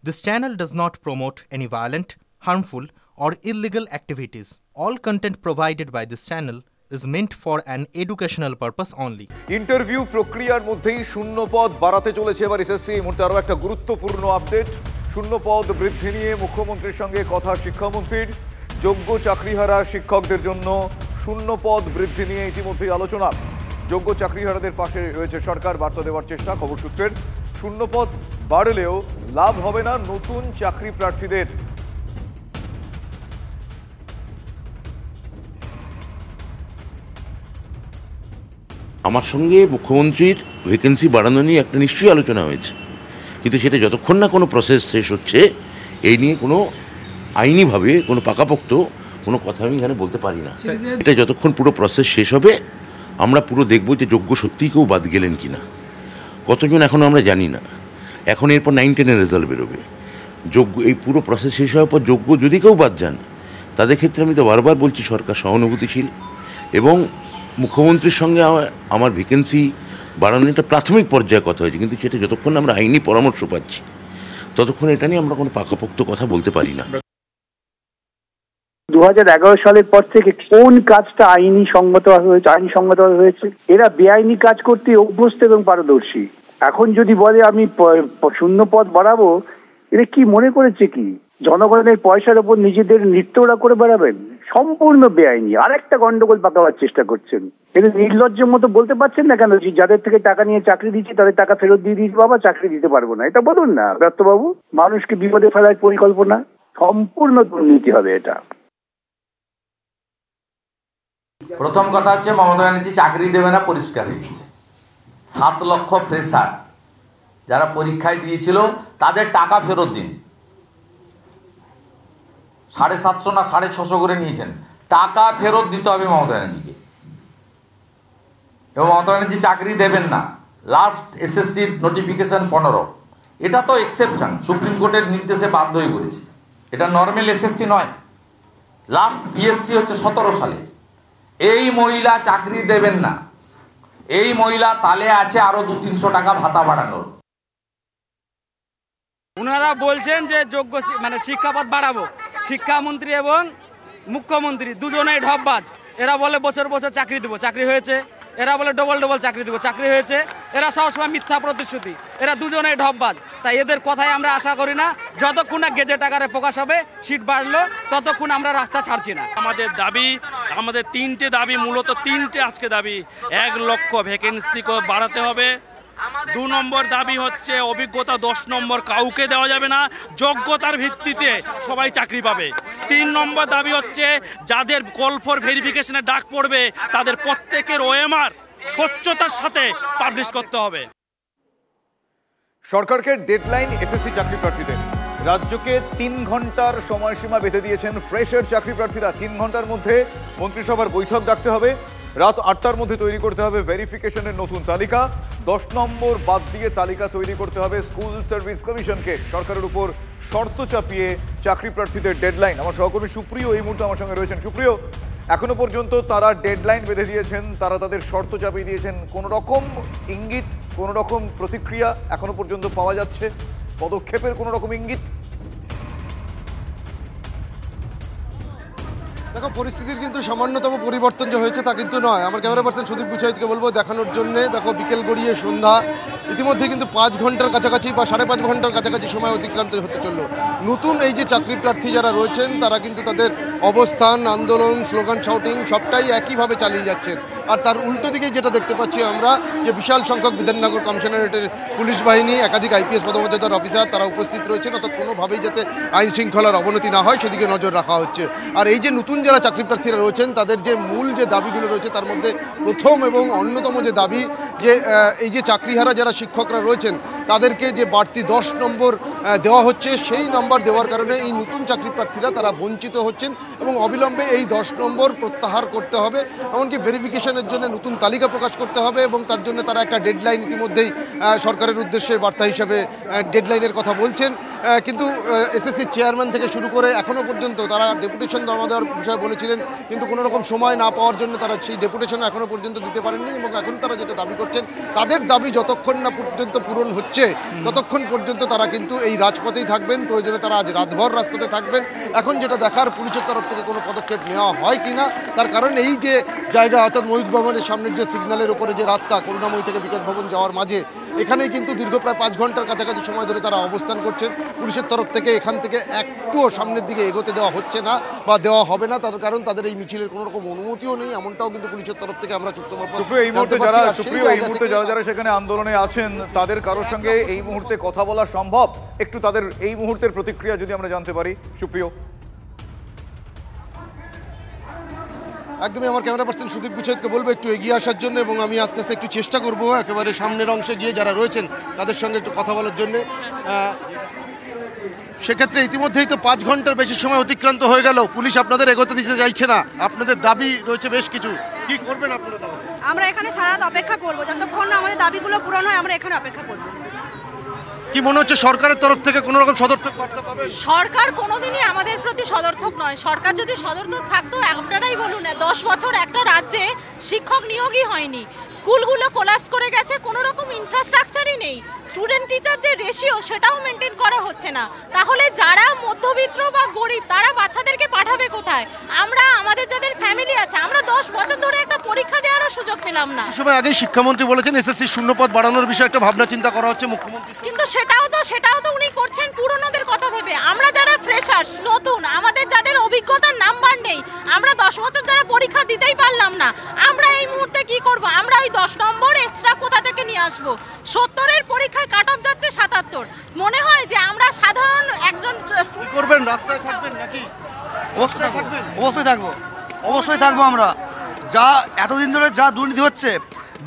This channel does not promote any violent, harmful, or illegal activities. All content provided by this channel is meant for an educational purpose only. Interview প্রক্রিয়ার মধ্যেই শূন্য পদ বাড়াতে চলেছে এবার SSC. এই মুহূর্তে আরও একটা গুরুত্বপূর্ণ আপডেট, শূন্য পদ বৃদ্ধি নিয়ে মুখ্যমন্ত্রীর সঙ্গে কথা শিক্ষামন্ত্রীর। যোগ্য চাকরিহারা শিক্ষকদের জন্য শূন্য পদ বৃদ্ধি নিয়ে ইতিমধ্যেই আলোচনা। যোগ্য চাকরিহারাদের পাশে রয়েছে সরকার, বার্তা দেওয়ার চেষ্টা। খবর সূত্রের শূন্য পদ বাড়লেও লাভ হবে না নতুন চাকরি প্রার্থীদের। আমার সঙ্গে মুখ্যমন্ত্রীর ভ্যাকেন্সি বাড়ানো নিয়ে একটা নিশ্চয়ই আলোচনা হয়েছে, কিন্তু সেটা যতক্ষণ না কোনো প্রসেস শেষ হচ্ছে এই নিয়ে কোনো আইনিভাবে কোনো পাকাপোক্ত কোনো কথা আমি এখানে বলতে পারি না। এটা যতক্ষণ পুরো প্রসেস শেষ হবে আমরা পুরো দেখব যে যোগ্য সত্যিই কেউ বাদ গেলেন কি না, কতজন এখনও আমরা জানি না। এখন এরপর 9-10-এর রেজাল্ট বেরোবে। যোগ্য এই পুরো প্রসেস শেষ হওয়ার পর যোগ্য যদি কেউ বাদ যান তাদের ক্ষেত্রে আমি তো বারবার বলছি সরকার সহানুভূতিশীল, এবং মুখ্যমন্ত্রীর সঙ্গে আমার ভ্যাকেন্সি বাড়ানোর একটা প্রাথমিক পর্যায়ে কথা হয়েছে, কিন্তু সেটা যতক্ষণ আমরা আইনি পরামর্শ পাচ্ছি ততক্ষণ এটা নিয়ে আমরা কোনো পাকাপোক্ত কথা বলতে পারি না। 2011 সালের পর থেকে কোন কাজটা আইনি সঙ্গত হয়েছে? এরা বেআইনি কাজ করতে অভ্যস্ত এবং পারদর্শী। এখন যদি বলে আমি শূন্য পদ বাড়াবো, এরা কি মনে করেছে কি জনগণের পয়সার উপর নিজেদের নৃত্য ওরা করে বেড়াবেন? সম্পূর্ণ বেআইনি। আরেকটা গন্ডগোল পাকাবার চেষ্টা করছেন। এদের নির্লজ্জের মতো বলতে পারছেন না কেন যাদের থেকে টাকা নিয়ে চাকরি দিচ্ছে তাদের টাকা ফেরত দিয়ে দিয়েছে, বাবা চাকরি দিতে পারবো না, এটা বলুন না দত্তবাবু। মানুষকে বিপদে ফেলার পরিকল্পনা, সম্পূর্ণ দুর্নীতি হবে এটা। প্রথম কথা হচ্ছে মমতা ব্যানার্জি চাকরি দেবে না, পরিষ্কার হয়ে গেছে। 7 লক্ষ ফ্রেশার যারা পরীক্ষায় দিয়েছিল তাদের টাকা ফেরত দিন। 750 না 650 করে নিয়েছেন, টাকা ফেরত দিতে হবে মমতা ব্যানার্জিকে। এবং মমতা ব্যানার্জি চাকরি দেবেন না। লাস্ট এসএসসির নোটিফিকেশন 15, এটা তো এক্সেপশন, সুপ্রিম কোর্টের নির্দেশে বাধ্য হয়ে করেছে, এটা নর্মাল এসএসসি নয়। লাস্ট পিএসসি হচ্ছে 17 সালে। এই মহিলা চাকরি দেবেন না, এই মহিলা তালে আছে আরো 200-300 টাকা ভাতা বাড়ানোর। ওনারা বলছেন যে যোগ্য শিক্ষাপদ বাড়াবো। শিক্ষামন্ত্রী এবং মুখ্যমন্ত্রী দুজনেই ঢপবাজ। এরা বলে বছর বছর চাকরি দেবো, চাকরি হয়েছে। এরা বলে ডবল চাকরি দেবো, চাকরি হয়েছে। এরা সবসময় মিথ্যা প্রতিশ্রুতি। এরা দুজনেই ঢপবাজ। তাই এদের কথাই আমরা আশা করি না। যতক্ষণ না গেজেট আকারে প্রকাশ হবে, সিট বাড়লো, ততক্ষণ আমরা রাস্তা ছাড়ছি না। আমাদের দাবি, আমাদের 3টে দাবি, মূলত 3টে আজকে দাবি। 1 লক্ষ ভ্যাকেন্সি বাড়াতে হবে। 2 নম্বর দাবি হচ্ছে অভিজ্ঞতা 10 নম্বর কাউকে দেওয়া যাবে না, যোগ্যতার ভিত্তিতে সবাই চাকরি পাবে। 3 নম্বর দাবি হচ্ছে যাদের কল ফর ভেরিফিকেশনের ডাক পড়বে তাদের প্রত্যেকের ওএমআর স্বচ্ছতার সাথে পাবলিশ করতে হবে। সরকারকে ডেডলাইন এসএসসি চাকরি প্রার্থীদের। রাজ্যকে 3 ঘন্টার সময়সীমা বেঁধে দিয়েছেন ফ্রেশার চাকরি প্রার্থীরা। 3 ঘন্টার মধ্যে মন্ত্রিসভার বৈঠক ডাকতে হবে, রাত 8টার মধ্যে তৈরি করতে হবে ভেরিফিকেশনের নতুন তালিকা। 10 নম্বর বাদ দিয়ে তালিকা তৈরি করতে হবে স্কুল সার্ভিস কমিশনকে। সরকারের উপর শর্ত চাপিয়ে চাকরি প্রার্থীদের ডেডলাইন। আমার সহকর্মী সুপ্রিয় এই মুহূর্তে আমার সঙ্গে রয়েছেন। সুপ্রিয়, এখনো পর্যন্ত তারা ডেডলাইন বেঁধে দিয়েছেন, তারা তাদের শর্ত চাপিয়ে দিয়েছেন, কোনো রকম ইঙ্গিত, কোনো রকম প্রতিক্রিয়া এখনো পর্যন্ত পাওয়া যাচ্ছে? পদক্ষেপের কোনো রকম ইঙ্গিত? দেখো, পরিস্থিতির কিন্তু সামান্যতম পরিবর্তন যে হয়েছে তা কিন্তু নয়। আমার ক্যামেরা পার্সন সুদীপ বুচাইতকে বলবো দেখানোর জন্যে। দেখো, বিকেল গড়িয়ে সন্ধ্যা, ইতিমধ্যে কিন্তু 5 ঘন্টার কাছাকাছি বা 5.5 ঘন্টার কাছাকাছি সময় অতিক্রান্ত হতে চললো। নতুন এই যে চাকরি প্রার্থী যারা রয়েছেন তারা কিন্তু তাদের অবস্থান, আন্দোলন, স্লোগান, শাউটিং সবটাই একইভাবে চালিয়ে যাচ্ছেন। আর তার উল্টো দিকে যেটা দেখতে পাচ্ছি আমরা, যে বিশাল সংখ্যক বিধাননগর কমিশনারেটের পুলিশ বাহিনী, একাধিক আইপিএস পদমর্যাদার অফিসার তারা উপস্থিত রয়েছেন, অর্থাৎ কোনোভাবেই যাতে আইন শৃঙ্খলার অবনতি না হয় সেদিকে নজর রাখা হচ্ছে। আর এই যে নতুন যারা চাকরি প্রার্থীরা রয়েছেন তাদের যে মূল যে দাবিগুলো রয়েছে তার মধ্যে প্রথম এবং অন্যতম যে দাবি, যে এই যে চাকরিহারা যারা শিক্ষকরা রয়েছেন তাদেরকে যে বাড়তি 10 নম্বর দেওয়া হচ্ছে, সেই নাম্বার দেওয়ার কারণে এই নতুন চাকরি প্রার্থীরা তারা বঞ্চিত হচ্ছেন এবং অবিলম্বে এই 10 নম্বর প্রত্যাহার করতে হবে। এমনকি ভেরিফিকেশনের জন্য নতুন তালিকা প্রকাশ করতে হবে এবং তার জন্য তারা একটা ডেডলাইন ইতিমধ্যেই সরকারের উদ্দেশ্যে বার্তা হিসাবে ডেডলাইনের কথা বলছেন। কিন্তু এসএসসি চেয়ারম্যান থেকে শুরু করে এখনও পর্যন্ত তারা ডেপুটেশন জমা দেওয়ার বিষয়ে বলেছিলেন, কিন্তু কোনো রকম সময় না পাওয়ার জন্য তারা সেই ডেপুটেশন এখনও পর্যন্ত দিতে পারেননি। এবং এখন তারা যেটা দাবি করছেন, তাদের দাবি যতক্ষণ না পর্যন্ত পূরণ হচ্ছে হচ্ছে ততক্ষণ পর্যন্ত তারা কিন্তু এই রাজপথেই থাকবেন, প্রয়োজনে তারা আজ রাতভর রাস্তাতে থাকবেন। এখন যেটা দেখার পুলিশের তরফ থেকে কোনো পদক্ষেপ নেওয়া হয় কিনা, তার কারণ এই যে জায়গা অর্থাৎ ময়ূখ ভবনের সামনের যে সিগন্যালের উপরে যে রাস্তা করুণাময়ী থেকে বিকাশ ভবন যাওয়ার মাঝে, এখানেই কিন্তু দীর্ঘ প্রায় 5 ঘন্টার কাছাকাছি সময় ধরে তারা অবস্থান করছেন। পুলিশের তরফ থেকে এখান থেকে একটুও সামনের দিকে এগোতে দেওয়া হচ্ছে না বা দেওয়া হবে না, তার কারণ তাদের এই মিছিলের কোনো রকম অনুমতিও নেই, এমনটাও কিন্তু পুলিশের তরফ থেকে আমরা সূত্র মারফত এই মুহূর্তে যারা সেখানে আন্দোলনে আছেন তাদের কারোর সঙ্গে এই মুহূর্তে কথা বলা সম্ভব? একটু তাদের এই মুহূর্তের প্রতিক্রিয়া যদি আমরা জানতে পারি। সুপ্রিয়। একদমই, আমার ক্যামেরা পার্সন সুদীপ গুছাইতকে বলবো একটু এগিয়ে আসার জন্য, এবং আমি আস্তে আস্তে একটু চেষ্টা করব একেবারে সামনের অংশে গিয়ে যারা রয়েছেন তাদের সঙ্গে একটু কথা বলার জন্য। সেক্ষেত্রে ইতিমধ্যেই তো 5 ঘন্টার বেশি সময় অতিক্রান্ত হয়ে গেল, পুলিশ আপনাদের এগোতে দিতে চাইছে না, আপনাদের দাবি রয়েছে বেশ কিছু, কি করবেন আপনারা? আমরা এখানে সারা রাত অপেক্ষা করব, যতক্ষণ না আমাদের দাবিগুলো পূরণ হয় আমরা এখানে অপেক্ষা করব। কি মনে হচ্ছে সরকারের তরফ থেকে কোনো রকম সদর্থক বার্তা পাবেন? সরকার কোনোদিনই আমাদের প্রতি সদর্থক নয়। সরকার যদি সদর্থক থাকতো, আপনারাই বলুন না, 10 বছর একটা রাজ্যে শিক্ষক নিয়োগই হয়নি, স্কুলগুলো কোলাপস করে গেছে, কোনো রকম ইনফ্রাস্ট্রাকচারই নেই, স্টুডেন্ট টিচার যে রেশিও সেটাও মেনটেন করা হচ্ছে না। তাহলে যারা মধ্যবিত্ত বা গরিব তারা বাচ্চাদেরকে পাঠাবে কোথায়? আমরা আমাদের যাদের ফ্যামিলি আছে, আমরা 10 বছর ধরে একটা পরীক্ষা দেওয়ারও সুযোগ পেলাম না। সময় আগে শিক্ষামন্ত্রী বলেছেন এসএসসি শূন্যপদ বাড়ানোর বিষয়ে একটা ভাবনা চিন্তা করা হচ্ছে মুখ্যমন্ত্রী, কিন্তু সেটাও তো উনি করছেন পুরনোদের কথা ভেবে। আমরা যারা ফ্রেশার্স, নতুন, আমাদের যাদের অভিজ্ঞতার নাম্বার নেই, আমরা 10 বছর যারা পরীক্ষা দিতেই পারলাম না, আমরা এই মুহূর্তে কি করব? আমরা ওই 10 নম্বর এক্সট্রা কোথা থেকে নিয়ে আসব? 70-এর পরীক্ষায় কাট অফ যাচ্ছে 77। মনে হয় যে আমরা সাধারণ একজন করবেন, রাস্তায় থাকবেন নাকি? অবশ্যই থাকবো আমরা। যা এতদিন ধরে যা দুর্নীতি হচ্ছে,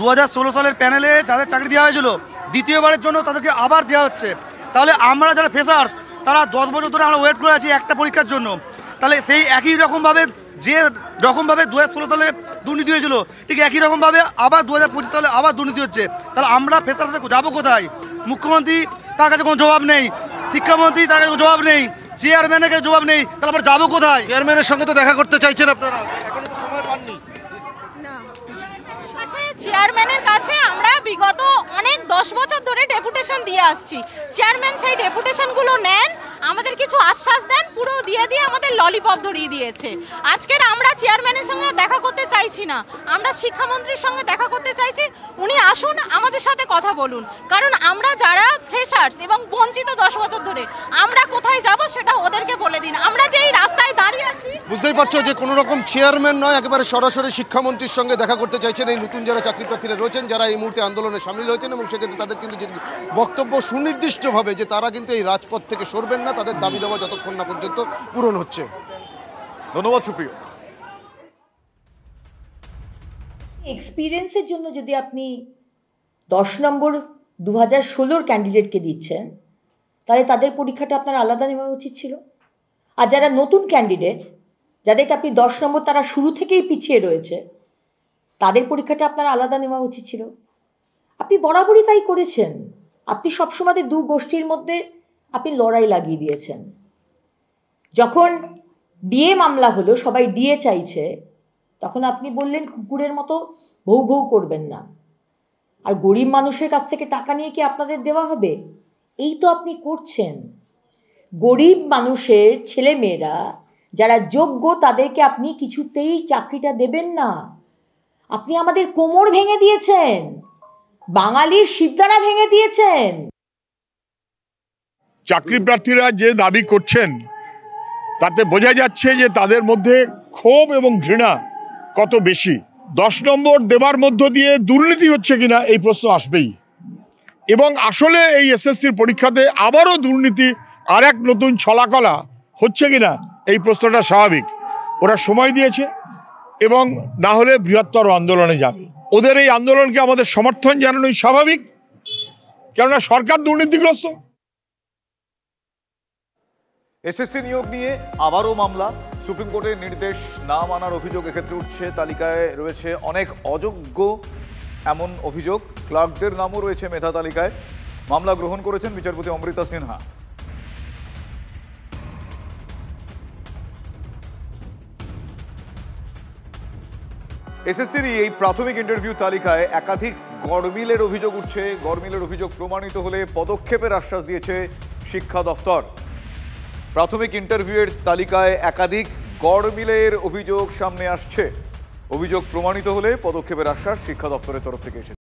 2016 সালের প্যানেলে যাদের চাকরি দেওয়া হয়েছিল দ্বিতীয়বারের জন্য তাদেরকে আবার দেওয়া হচ্ছে। তাহলে আমরা যারা ফ্রেশার্স তারা 10 বছর ধরে আমরা ওয়েট করে আছি একটা পরীক্ষার জন্য, তাহলে সেই একই রকমভাবে যে রকমভাবে 2016 সালে দুর্নীতি হয়েছিল ঠিক একই রকমভাবে আবার 2025 সালে আবার দুর্নীতি হচ্ছে। তাহলে আমরা ফ্রেশার্স যাবো কোথায়? মুখ্যমন্ত্রী তার কাছে কোনো জবাব নেই, শিক্ষামন্ত্রী তার কাছে জবাব নেই, চেয়ারম্যানের কাছে জবাব নেই, তাহলে আমরা যাবো কোথায়? চেয়ারম্যানের সঙ্গে তো দেখা করতে চাইছেন আপনারা, এখনো তো সময় পাননি। চেয়ারম্যানের কাছে আমরা বিগত অনেক 10 বছর ধরে ডেপুটেশন দিয়ে আসছি, চেয়ারম্যান সেই ডেপুটেশনগুলো নেন, আমাদের কিছু আশ্বাস দেন, পুরো দিয়ে আমাদের ললিপপ ধরিয়ে দিয়েছে। আজকের আমরা চেয়ারম্যানের সঙ্গে দেখা করতে চাইছি না, আমরা শিক্ষামন্ত্রীর সঙ্গে দেখা করতে চাইছি, উনি আসুন আমাদের সাথে কথা বলুন, কারণ আমরা যারা ফ্রেশার্স এবং বঞ্চিত 10 বছর ধরে, আমরা কোথায় যাব সেটা ওদেরকে বলে দিন। আমরা যে এই রাস্তায় দাঁড়িয়ে আছি, বুঝতেই পারছো যে কোনো রকম চেয়ারম্যান নয়, একেবারে সরাসরি শিক্ষামন্ত্রীর সঙ্গে দেখা করতে চাইছেন এই নতুন যারা চাকরি প্রার্থীরা রয়েছেন, যারা এই মুহূর্তে আন্দোলনে সামিল হয়েছেন, এবং সেক্ষেত্রে তাদের কিন্তু যে বক্তব্য সুনির্দিষ্টভাবে যে তারা কিন্তু এই রাজপথ থেকে সরবেন না, তাদের দাবি দেওয়া যতক্ষণ না পর্যন্ত পূরণ হচ্ছে। ধন্যবাদ সুপ্রিয়। এক্সপিরিয়েন্সের জন্য যদি আপনি 10 নম্বর 2016-র ক্যান্ডিডেটকে দিচ্ছেন, তাহলে তাদের পরীক্ষাটা আপনার আলাদা নেওয়া উচিত ছিল। আর যারা নতুন ক্যান্ডিডেট, যাদেরকে আপনি 10 নম্বর তারা শুরু থেকেই পিছিয়ে রয়েছে, তাদের পরীক্ষাটা আপনার আলাদা নেওয়া উচিত ছিল। আপনি বরাবরই তাই করেছেন, আপনি সবসময় 2 গোষ্ঠীর মধ্যে আপনি লড়াই লাগিয়ে দিয়েছেন। যখন ডিএ মামলা হলো, সবাই ডিএ চাইছে, তখন আপনি বললেন কুকুরের মতো ভৌ ভৌ করবেন না। আর গরিব মানুষের কাছ থেকে টাকা নিয়ে কি আপনাদের দেওয়া হবে? এই তো আপনি করছেন। গরিব মানুষের ছেলে মেয়েরা যারা যোগ্য তাদেরকে আপনি কিছুতেই চাকরিটা দেবেন না। আপনি আমাদের কোমর ভেঙে দিয়েছেন, বাঙালির শিরদাঁড়া ভেঙে দিয়েছেন। চাকরি প্রার্থীরা যে দাবি করছেন তাতে বোঝা যাচ্ছে যে তাদের মধ্যে ক্ষোভ এবং ঘৃণা কত বেশি। 10 নম্বর দেবার মধ্য দিয়ে দুর্নীতি হচ্ছে কিনা এই প্রশ্ন আসবেই, এবং আসলে এই এসএসসির পরীক্ষাতে আবারও দুর্নীতি আর এক নতুন ছলাকলা হচ্ছে কিনা এই প্রশ্নটা স্বাভাবিক। ওরা সময় দিয়েছে এবং না হলে বৃহত্তর আন্দোলনে যাবে। ওদের এই আন্দোলনকে আমাদের সমর্থন জানানোই স্বাভাবিক, কেননা সরকার দুর্নীতিগ্রস্ত। এসএসসি নিয়োগ নিয়ে আবারও মামলা, সুপ্রিম কোর্টের নির্দেশ না মানার অভিযোগ এক্ষেত্রে উঠছে। তালিকায় রয়েছে অনেক অযোগ্য এমন অভিযোগ, ক্লার্কদের নামও রয়েছে মেধা তালিকায়। মামলা গ্রহণ করেছেন বিচারপতি অমৃতা সিনহা। এসএসসির এই প্রাথমিক ইন্টারভিউ তালিকায় একাধিক গড়মিলের অভিযোগ উঠছে। গড়মিলের অভিযোগ প্রমাণিত হলে পদক্ষেপের আশ্বাস দিয়েছে শিক্ষা দফতর। প্রাথমিক ইন্টারভিউয়ের তালিকায় একাধিক গড়মিলের অভিযোগ সামনে আসছে। অভিযোগ প্রমাণিত হলে পদক্ষেপের আশ্বাস শিক্ষা দপ্তরের তরফ থেকে এসেছে।